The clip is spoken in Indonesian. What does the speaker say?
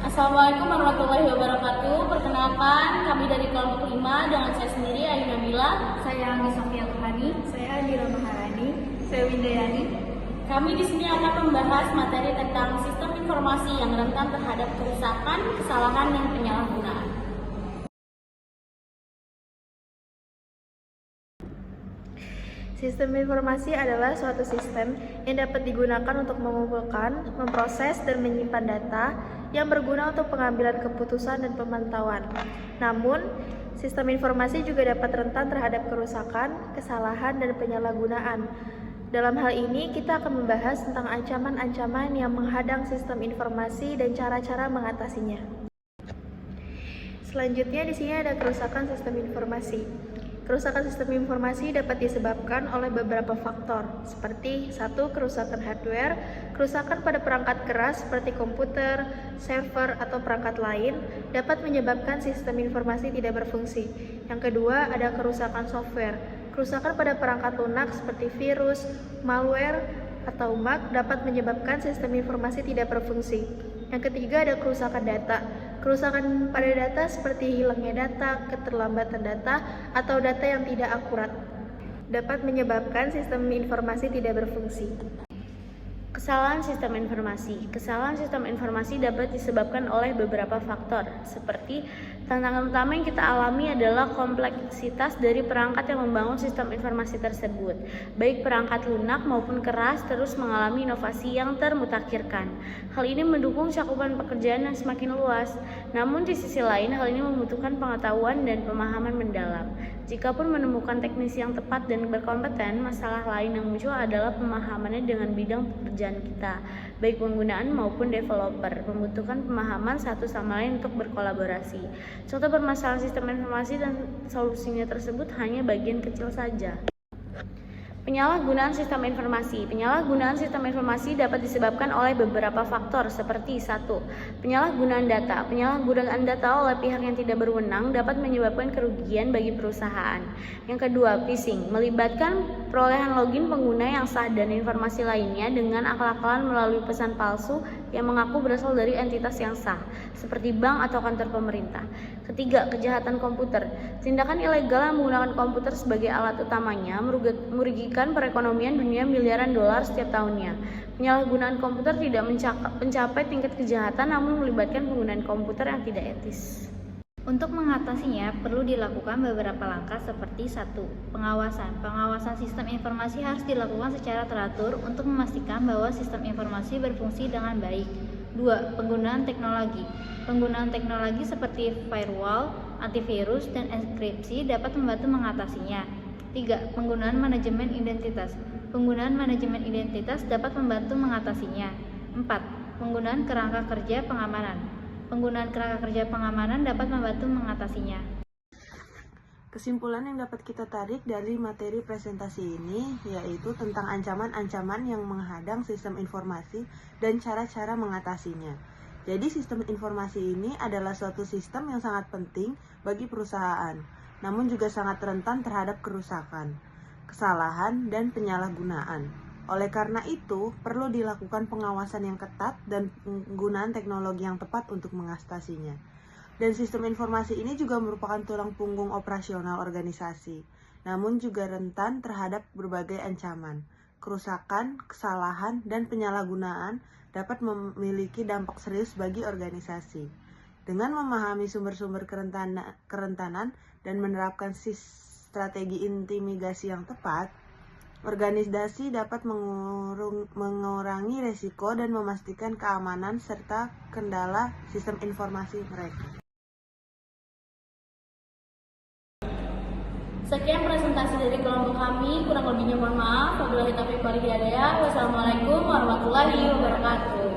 Assalamualaikum warahmatullahi wabarakatuh. Perkenalkan, kami dari kelompok 5 dengan saya sendiri, Ayu Nabila. Saya Anggi Sofia Tuhani. Saya Adira Maharani. Saya Windayani. Kami di sini akan membahas materi tentang sistem informasi yang rentan terhadap kerusakan, kesalahan, dan penyalahgunaan. Sistem informasi adalah suatu sistem yang dapat digunakan untuk mengumpulkan, memproses, dan menyimpan data yang berguna untuk pengambilan keputusan dan pemantauan. Namun, sistem informasi juga dapat rentan terhadap kerusakan, kesalahan, dan penyalahgunaan. Dalam hal ini, kita akan membahas tentang ancaman-ancaman yang menghadang sistem informasi dan cara-cara mengatasinya. Selanjutnya, di sini ada kerusakan sistem informasi. Kerusakan sistem informasi dapat disebabkan oleh beberapa faktor, seperti 1. Kerusakan hardware. Kerusakan pada perangkat keras seperti komputer, server, atau perangkat lain dapat menyebabkan sistem informasi tidak berfungsi. Yang kedua, ada kerusakan software. Kerusakan pada perangkat lunak seperti virus, malware, atau bug dapat menyebabkan sistem informasi tidak berfungsi. Yang ketiga, ada kerusakan data. Kerusakan pada data seperti hilangnya data, keterlambatan data, atau data yang tidak akurat dapat menyebabkan sistem informasi tidak berfungsi. Kesalahan sistem informasi. Kesalahan sistem informasi dapat disebabkan oleh beberapa faktor, seperti tantangan utama yang kita alami adalah kompleksitas dari perangkat yang membangun sistem informasi tersebut. Baik perangkat lunak maupun keras terus mengalami inovasi yang termutakhirkan. Hal ini mendukung cakupan pekerjaan yang semakin luas. Namun di sisi lain, hal ini membutuhkan pengetahuan dan pemahaman mendalam. Jikapun menemukan teknisi yang tepat dan berkompeten, masalah lain yang muncul adalah pemahamannya dengan bidang pekerjaan kita, baik penggunaan maupun developer, membutuhkan pemahaman satu sama lain untuk berkolaborasi. Contoh permasalahan sistem informasi dan solusinya tersebut hanya bagian kecil saja. Penyalahgunaan sistem informasi. Penyalahgunaan sistem informasi dapat disebabkan oleh beberapa faktor seperti 1. Penyalahgunaan data. Penyalahgunaan data oleh pihak yang tidak berwenang dapat menyebabkan kerugian bagi perusahaan. Yang kedua, phishing. Melibatkan perolehan login pengguna yang sah dan informasi lainnya dengan akal-akalan melalui pesan palsu yang mengaku berasal dari entitas yang sah, seperti bank atau kantor pemerintah. Ketiga, kejahatan komputer. Tindakan ilegal yang menggunakan komputer sebagai alat utamanya merugikan perekonomian dunia miliaran dolar setiap tahunnya. Penyalahgunaan komputer tidak mencapai tingkat kejahatan, namun melibatkan penggunaan komputer yang tidak etis. Untuk mengatasinya, perlu dilakukan beberapa langkah seperti 1. Pengawasan. Pengawasan sistem informasi harus dilakukan secara teratur untuk memastikan bahwa sistem informasi berfungsi dengan baik. 2. Penggunaan teknologi. Penggunaan teknologi seperti firewall, antivirus, dan enkripsi dapat membantu mengatasinya. 3. Penggunaan manajemen identitas. Penggunaan manajemen identitas dapat membantu mengatasinya. 4. Penggunaan kerangka kerja pengamanan. Penggunaan kerangka kerja pengamanan dapat membantu mengatasinya. Kesimpulan yang dapat kita tarik dari materi presentasi ini yaitu tentang ancaman-ancaman yang menghadang sistem informasi dan cara-cara mengatasinya. Jadi sistem informasi ini adalah suatu sistem yang sangat penting bagi perusahaan, namun juga sangat rentan terhadap kerusakan, kesalahan, dan penyalahgunaan. Oleh karena itu, perlu dilakukan pengawasan yang ketat dan penggunaan teknologi yang tepat untuk mengatasinya. Dan sistem informasi ini juga merupakan tulang punggung operasional organisasi, namun juga rentan terhadap berbagai ancaman. Kerusakan, kesalahan, dan penyalahgunaan dapat memiliki dampak serius bagi organisasi. Dengan memahami sumber-sumber kerentanan dan menerapkan strategi intimidasi yang tepat, organisasi dapat mengurangi resiko dan memastikan keamanan serta kendala sistem informasi mereka. Sekian presentasi dari kelompok kami, kurang lebihnya mohon maaf. Wabillahi taufiq wal hidayah. Wassalamualaikum warahmatullahi wabarakatuh.